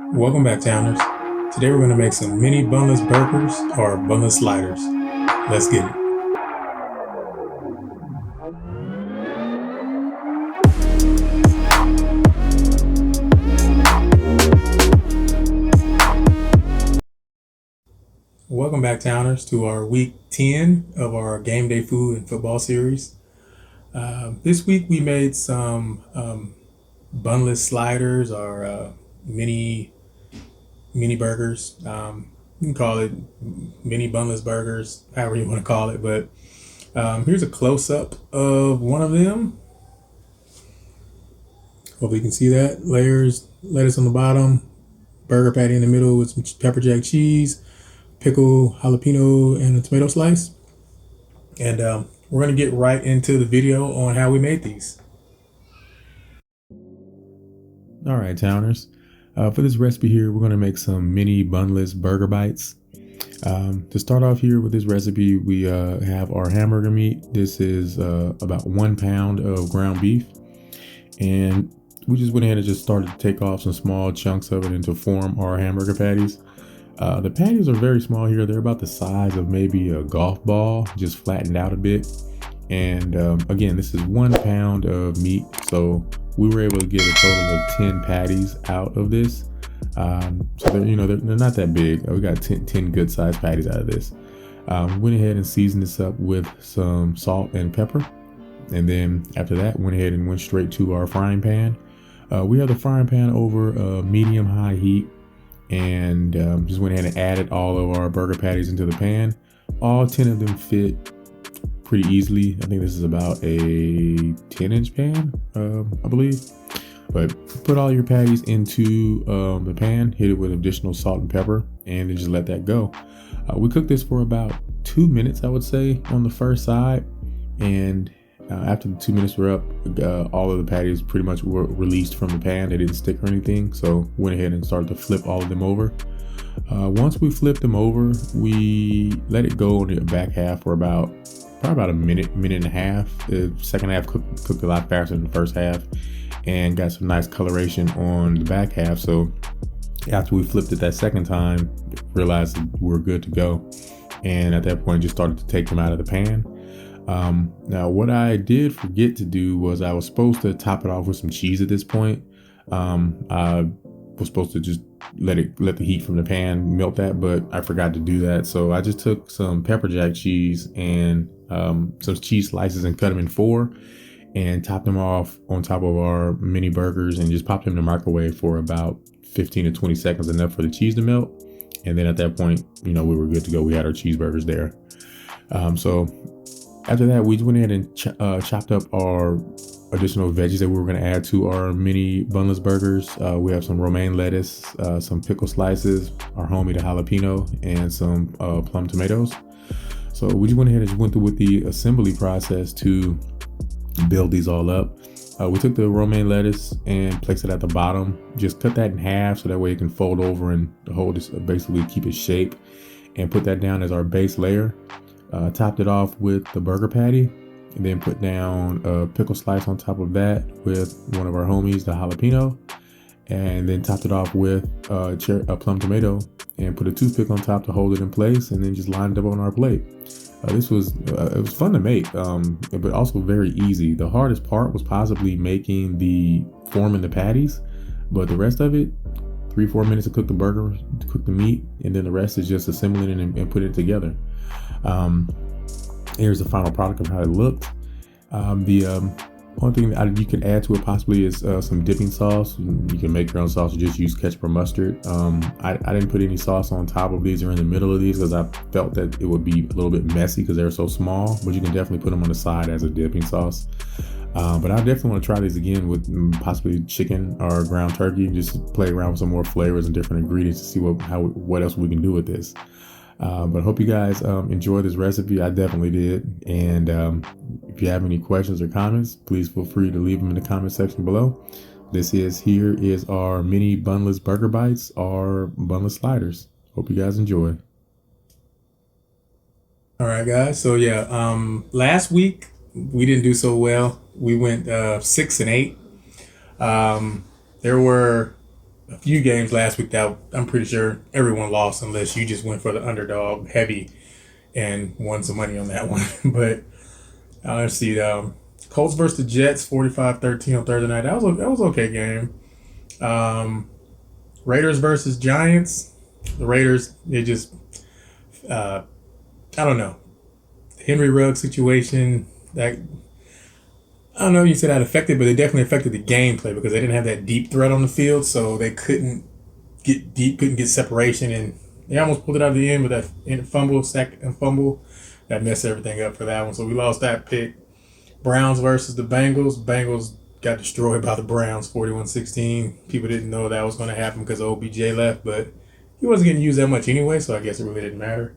Welcome back, Towners. Today we're going to make some mini bunless burgers or bunless sliders. Let's get it. Welcome back, Towners, to our week 10 of our game day food and football series. This week we made some bunless sliders or mini burgers. You can call it mini bunless burgers, however you want to call it. But here's a close up of one of them. Hopefully you can see that. Layers, lettuce on the bottom, burger patty in the middle with some pepper jack cheese, pickle, jalapeno, and a tomato slice. And we're going to get right into the video on how we made these. All right, Towners. For this recipe here, we're going to make some mini bunless burger bites. To start off here with this recipe, we have our hamburger meat. This is about 1 pound of ground beef. And we just went ahead and just started to take off some small chunks of it and to form our hamburger patties. The patties are very small here. They're about the size of maybe a golf ball, just flattened out a bit. And again, this is 1 pound of meat. So we were able to get a total of 10 patties out of this. So they're not that big. We got 10 good sized patties out of this. Went ahead and seasoned this up with some salt and pepper. And then after that, went ahead and went straight to our frying pan. We have the frying pan over medium high heat, and just went ahead and added all of our burger patties into the pan. All 10 of them fit pretty easily. I think this is about a 10-inch pan, I believe. But put all your patties into the pan, hit it with additional salt and pepper, and then just let that go. We cooked this for about 2 minutes, I would say, on the first side. And after the 2 minutes were up, all of the patties pretty much were released from the pan. They didn't stick or anything. So went ahead and started to flip all of them over. Once we flipped them over, we let it go on the back half for probably about a minute and a half. The second half cooked a lot faster than the first half and got some nice coloration on the back half. So after we flipped it that second time, realized that we're good to go. And at that point, just started to take them out of the pan. Now what I did forget to do was I was supposed to top it off with some cheese at this point. I was supposed to just let the heat from the pan melt that, but I forgot to do that. So I just took some pepper jack cheese and some cheese slices and cut them in 4 and topped them off on top of our mini burgers and just popped them in the microwave for about 15 to 20 seconds, enough for the cheese to melt. And then at that point, we were good to go. We had our cheeseburgers there. So after that, we went ahead and chopped up our additional veggies that we were going to add to our mini bunless burgers. We have some romaine lettuce, some pickle slices, our homemade jalapeno, and some plum tomatoes. So we just went ahead and just went through with the assembly process to build these all up. We took the romaine lettuce and placed it at the bottom. Just cut that in half so that way it can fold over and hold this, basically keep its shape, and put that down as our base layer. Topped it off with the burger patty, and then put down a pickle slice on top of that with one of our homies, the jalapeno, and then topped it off with a plum tomato and put a toothpick on top to hold it in place, and then just lined it up on our plate. It was fun to make, but also very easy. The hardest part was possibly forming the patties, but the rest of it, 3-4 minutes to cook the burger, to cook the meat, and then the rest is just assembling it and putting it together. Here's the final product of how it looked. The one thing that you can add to it possibly is some dipping sauce. You can make your own sauce or just use ketchup or mustard. I didn't put any sauce on top of these or in the middle of these because I felt that it would be a little bit messy because they're so small, but you can definitely put them on the side as a dipping sauce. But I definitely want to try these again with possibly chicken or ground turkey, just play around with some more flavors and different ingredients to see what else we can do with this. But I hope you guys enjoy this recipe. I definitely did. And if you have any questions or comments, please feel free to leave them in the comment section below. Here is our mini bunless burger bites, our bunless sliders. Hope you guys enjoy. All right, guys. So last week we didn't do so well. We went 6 and 8. There were a few games last week that I'm pretty sure everyone lost unless you just went for the underdog heavy and won some money on that one. But let's see. Colts versus the Jets, 45-13 on Thursday night. That was okay game. Raiders versus Giants. The Raiders, they just, I don't know. The Henry Ruggs situation, that, I don't know if you said that affected, but it definitely affected the gameplay because they didn't have that deep threat on the field, so they couldn't get deep, couldn't get separation, and they almost pulled it out of the end with that fumble that messed everything up for that one. So we lost that pick. Browns versus the Bengals. Bengals got destroyed by the Browns, 41-16. People didn't know that was going to happen because OBJ left, but he wasn't getting used that much anyway, so I guess it really didn't matter.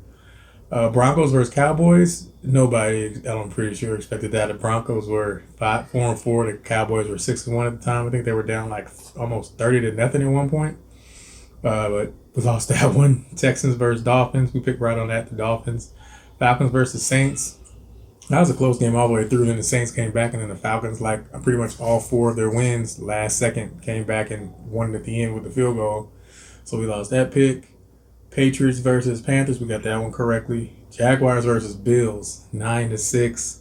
Broncos versus Cowboys. Nobody, I'm pretty sure, expected that. The Broncos were 4-4. The Cowboys were 6-1 at the time. I think they were down like almost 30-0 at one point. But we lost that one. Texans versus Dolphins. We picked right on that. The Dolphins. Falcons versus Saints. That was a close game all the way through. Then the Saints came back, and then the Falcons, like pretty much all four of their wins last second, came back and won at the end with the field goal. So we lost that pick. Patriots versus Panthers, we got that one correctly. Jaguars versus Bills, 9-6.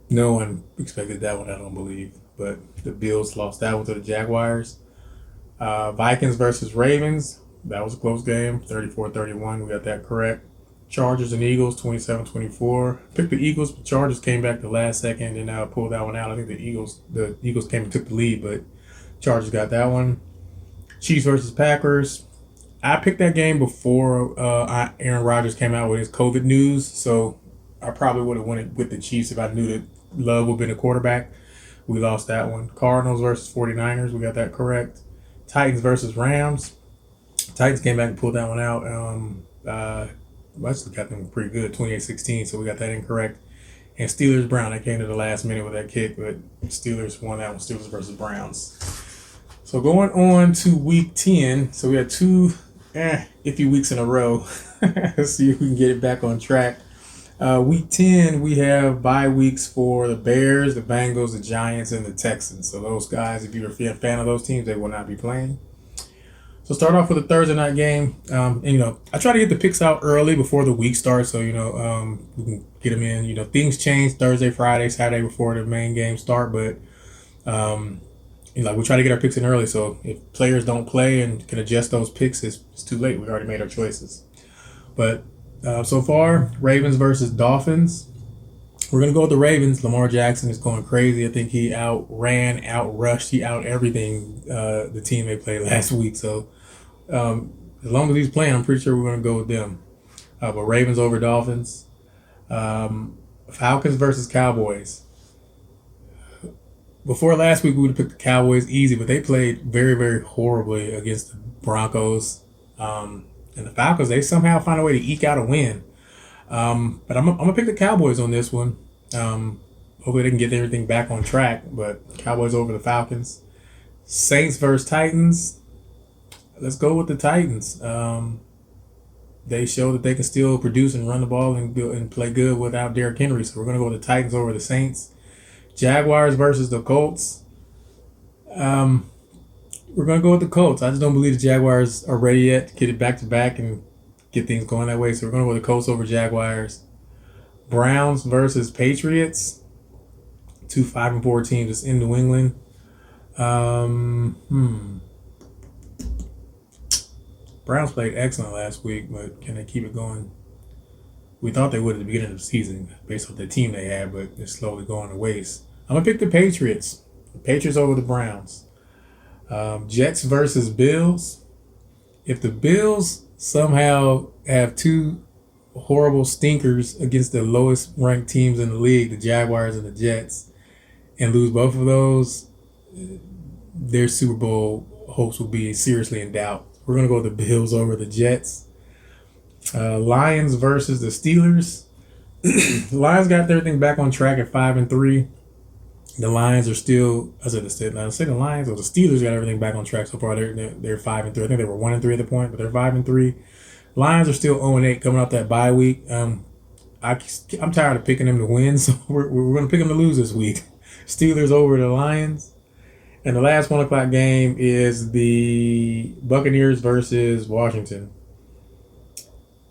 No one expected that one, I don't believe. But the Bills lost that one to the Jaguars. Vikings versus Ravens, that was a close game, 34-31. We got that correct. Chargers and Eagles, 27-24. Picked the Eagles, but Chargers came back the last second and pulled that one out. I think the Eagles came and took the lead, but Chargers got that one. Chiefs versus Packers. I picked that game before Aaron Rodgers came out with his COVID news, so I probably would have went with the Chiefs if I knew that Love would have been a quarterback. We lost that one. Cardinals versus 49ers, we got that correct. Titans versus Rams. Titans came back and pulled that one out. I actually got them pretty good, 28-16, so we got that incorrect. And Steelers-Brown, I came to the last minute with that kick, but Steelers won that one, Steelers versus Browns. So going on to week 10, so we had two iffy weeks in a row. Let's see if we can get it back on track. Week 10, we have bye weeks for the Bears, the Bengals, the Giants, and the Texans. So those guys, if you're a fan of those teams, they will not be playing. So start off with a Thursday night game. And, I try to get the picks out early before the week starts so, we can get them in. Things change Thursday, Friday, Saturday before the main game start, but we try to get our picks in early, so if players don't play and can adjust those picks, it's too late. We already made our choices. But so far, Ravens versus Dolphins. We're going to go with the Ravens. Lamar Jackson is going crazy. I think he outrushed, he out-everything the team they played last week. So as long as he's playing, I'm pretty sure we're going to go with them. But Ravens over Dolphins. Falcons versus Cowboys. Before last week, we would have picked the Cowboys easy, but they played very, very horribly against the Broncos. And the Falcons, they somehow find a way to eke out a win. But I'm going to pick the Cowboys on this one. Hopefully they can get everything back on track, but Cowboys over the Falcons. Saints versus Titans. Let's go with the Titans. They show that they can still produce and run the ball and play good without Derrick Henry, so we're going to go with the Titans over the Saints. Jaguars versus the Colts. We're going to go with the Colts. I just don't believe the Jaguars are ready yet to get it back-to-back and get things going that way. So we're going to go with the Colts over Jaguars. Browns versus Patriots. 2 5-4 teams. It's in New England. Browns played excellent last week, but can they keep it going? We thought they would at the beginning of the season based on the team they had, but it's slowly going to waste. I'm going to pick the Patriots. The Patriots over the Browns. Jets versus Bills. If the Bills somehow have two horrible stinkers against the lowest ranked teams in the league, the Jaguars and the Jets, and lose both of those, their Super Bowl hopes will be seriously in doubt. We're going to go with the Bills over the Jets. Lions versus the Steelers. The Lions got everything back on track at 5-3. The Lions are still, I said the Lions or the Steelers got everything back on track so far. They're 5-3. I think they were 1-3 at the point, but they're 5-3. Lions are still 0-8 coming off that bye week. I'm tired of picking them to win, so we're going to pick them to lose this week. Steelers over the Lions. And the last 1 o'clock game is the Buccaneers versus Washington.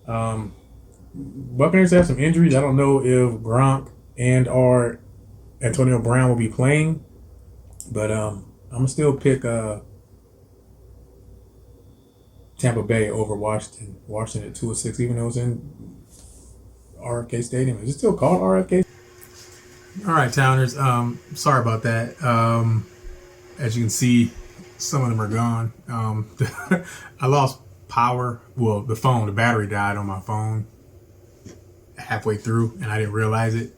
Buccaneers have some injuries. I don't know if Gronk and or Antonio Brown will be playing, but I'm gonna still pick Tampa Bay over Washington. Washington at 2-6, even though it's in RFK Stadium. Is it still called RFK? All right, Towners. Sorry about that. As you can see, some of them are gone. I lost power. Well, the battery died on my phone halfway through, and I didn't realize it.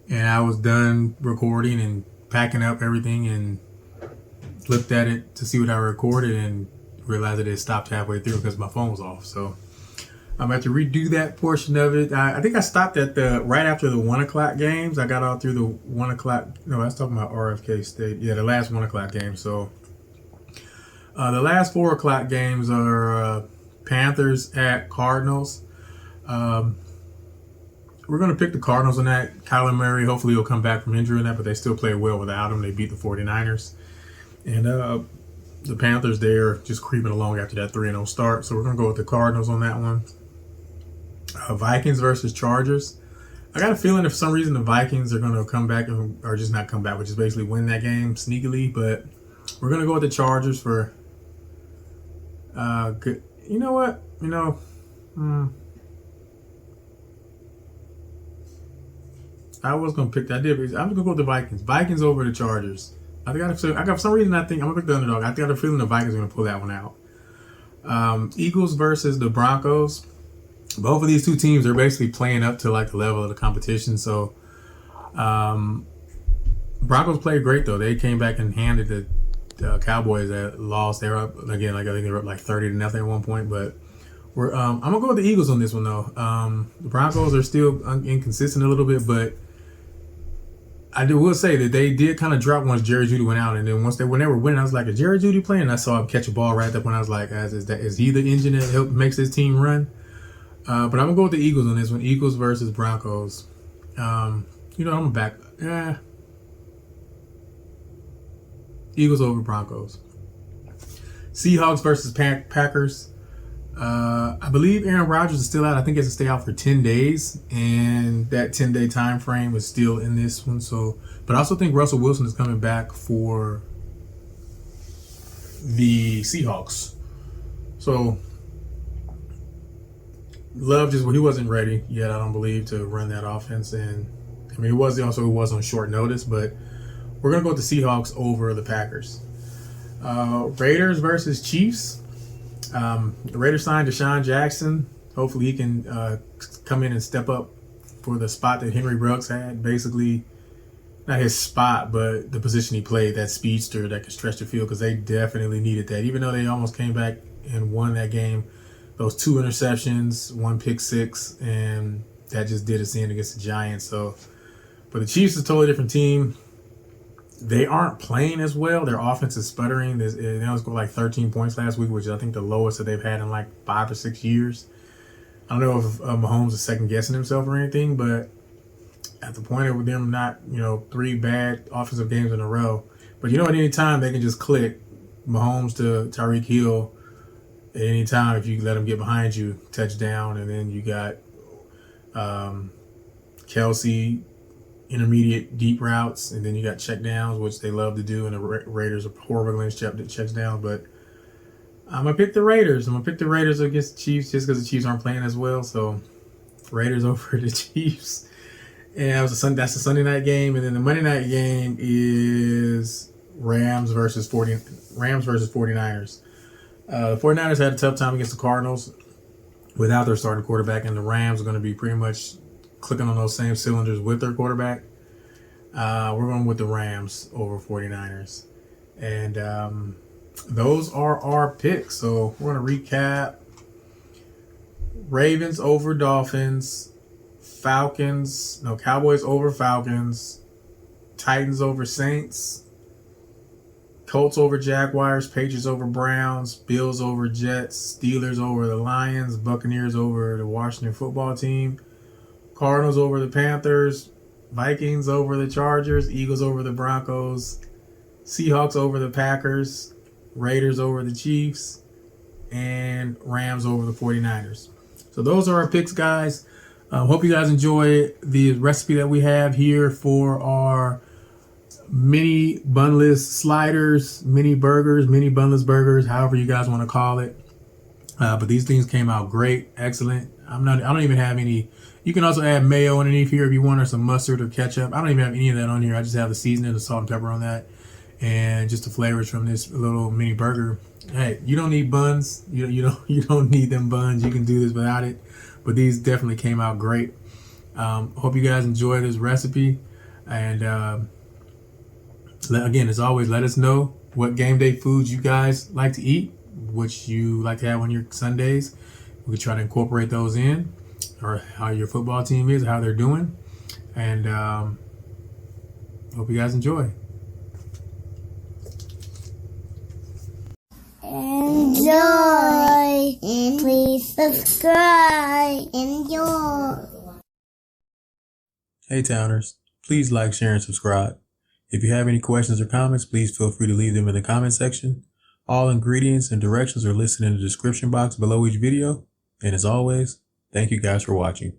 And I was done recording and packing up everything, and looked at it to see what I recorded, and realized that it stopped halfway through because my phone was off. So I'm going to have to redo that portion of it. I think I stopped at right after the 1 o'clock games. I got all through the 1 o'clock. No, I was talking about RFK State. Yeah, the last 1 o'clock game. So the last 4 o'clock games are Panthers at Cardinals. We're going to pick the Cardinals on that. Kyler Murray, hopefully he'll come back from injury on that, but they still play well without him. They beat the 49ers. And the Panthers, they're just creeping along after that 3-0 start. So we're going to go with the Cardinals on that one. Vikings versus Chargers. I got a feeling if for some reason the Vikings are going to come back, or just not come back, but just basically win that game sneakily. But we're going to go with the Chargers for good. You know what? I was going to pick that. I'm going to go with the Vikings. Vikings over the Chargers. I got for some reason I think I'm going to pick the underdog. I got a feeling the Vikings are going to pull that one out. Eagles versus the Broncos. Both of these two teams are basically playing up to like the level of the competition. So Broncos played great though. They came back and handed the Cowboys that lost. They were up again, like I think they were up like 30-0 at one point. But I'm gonna go with the Eagles on this one though. The Broncos are still inconsistent a little bit, but I will say that they did kind of drop once Jerry Jeudy went out, and then when they were winning, I was like, "Is Jerry Jeudy playing?" And I saw him catch a ball right up when I was like, "Is he the engine that makes his team run?" But I'm gonna go with the Eagles on this one. Eagles versus Broncos. I'm gonna back. Eagles over Broncos. Seahawks versus Packers. I believe Aaron Rodgers is still out. I think he has to stay out for 10 days, and that 10-day time frame is still in this one. So, but I also think Russell Wilson is coming back for the Seahawks. So, Love he wasn't ready yet, I don't believe, to run that offense, and I mean it was on short notice, but we're gonna go with the Seahawks over the Packers. Raiders versus Chiefs. The Raiders signed Deshaun Jackson. Hopefully he can come in and step up for the spot that Henry Ruggs had. Basically, not his spot, but the position he played, that speedster that could stretch the field, because they definitely needed that. Even though they almost came back and won that game, those 2 interceptions, 1 pick six, and that just did us in against the Giants. So, but the Chiefs is a totally different team. They aren't playing as well. Their offense is sputtering. They only scored like 13 points last week, which is I think the lowest that they've had in like 5 or 6 years. I don't know if Mahomes is second guessing himself or anything, but at the point of them not, 3 bad offensive games in a row. But at any time they can just click Mahomes to Tyreek Hill at any time if you let them get behind you, touchdown, and then you got Kelsey, intermediate deep routes, and then you got check downs, which they love to do, and the Raiders are horrible against checks down. But I'm gonna pick the Raiders. I'm gonna pick the Raiders against the Chiefs just because the Chiefs aren't playing as well. So Raiders over the Chiefs. And that's the Sunday night game, and then the Monday night game is Rams versus 49ers. The 49ers had a tough time against the Cardinals without their starting quarterback, and the Rams are going to be pretty much clicking on those same cylinders with their quarterback. We're going with the Rams over 49ers. And those are our picks. So we're going to recap. Ravens over Dolphins. Cowboys over Falcons. Titans over Saints. Colts over Jaguars, Patriots over Browns, Bills over Jets, Steelers over the Lions, Buccaneers over the Washington football team, Cardinals over the Panthers, Vikings over the Chargers, Eagles over the Broncos, Seahawks over the Packers, Raiders over the Chiefs, and Rams over the 49ers. So those are our picks, guys. Hope you guys enjoy the recipe that we have here for our mini bunless sliders, mini burgers, mini bunless burgers, however you guys want to call it. But these things came out great, excellent. I don't even have any. You can also add mayo underneath here if you want, or some mustard or ketchup. I don't even have any of that on here. I just have the seasoning, the salt and pepper on that, and just the flavors from this little mini burger. Hey, you don't need buns. You don't need them buns. You can do this without it. But these definitely came out great. Hope you guys enjoy this recipe, and again, as always, let us know what game day foods you guys like to eat, which you like to have on your Sundays. We can try to incorporate those in, or how your football team is, how they're doing. And hope you guys enjoy. Enjoy, and please subscribe. Enjoy. Hey Towners, please like, share, and subscribe. If you have any questions or comments, please feel free to leave them in the comment section. All ingredients and directions are listed in the description box below each video. And as always, thank you guys for watching.